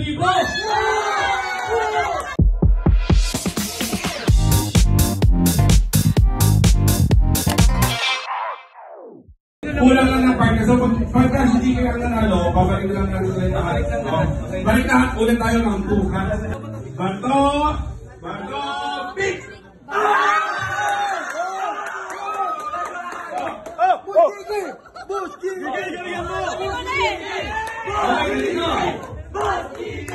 10,000! Kulang lang ng partner. So, pagka si GK ang nanalo, babalik na lang natin ulit lahat. Balik na, ulit tayo ng 2, ha? Bato! Bato! Pick!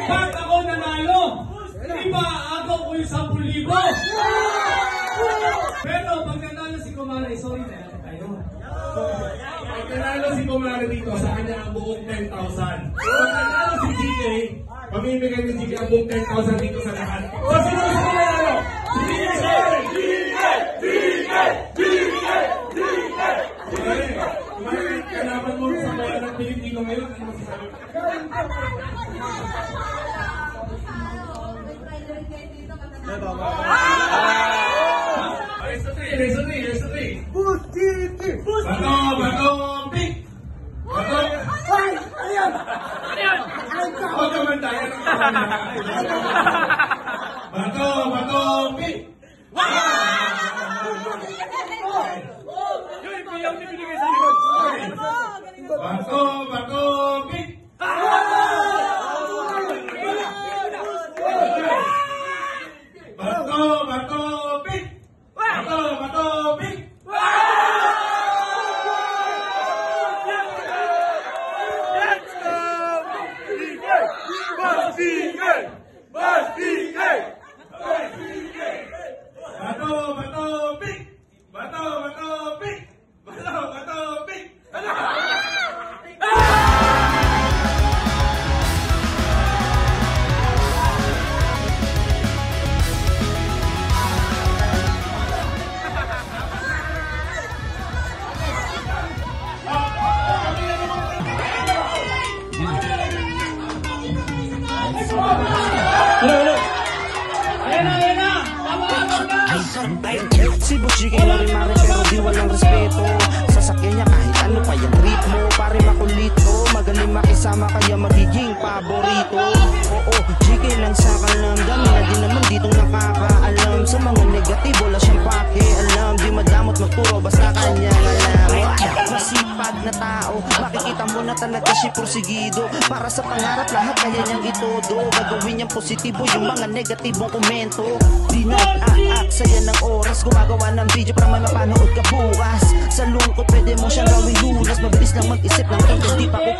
Pag ako nanalo, di ba ako ko yung 10,000? Pero pag nanalo si Kumare, sorry na tayo. Pag nanalo si Kumare dito, sa kanya ang buong 10,000. Pag nanalo si GK, pamimigay ni GK ang buong 10,000 dito sa lahat. So, sino gusto ko nanalo? GK! Kumare, kalaban mo sa bayan ng Pilipino ngayon, ano masasabi? Race to three. Boost GK! Bato! Pick! Bato! Ay! Ano yan? Huwag ka man tayo. Bato! Pick! Yung ipiyaw ni binigay sa likod. Bato! Pick! Bato! Pick! Bato! Pick! Bato! Pick! Bato! Pick! Bato! Pick! Si Boss GK na rin mare pero di walang respeto. Sasakyan niya kahit ano pa yung ritmo. Pare makulito, magaling makisama kaya magiging paborito. Oo, GK lang sa kalam. Dami na din naman ditong nakakaalam. Sa mga negatibo wala siyang pakialam. Di madamot magturo basta kanya alam. Masipag na tao, makikita mo na talaga siya porsigido. Para sa pangarap lahat kaya niyang itodo. Gagawin niyang positibo yung mga negatibong komento. Di nag-aaksaya ng oras, gumagawa ng video para may mapanood ka bukas. Sa lungkot pwede mo siyang gawin lunas. Mabilis lang mag-isip ng hindi pa ko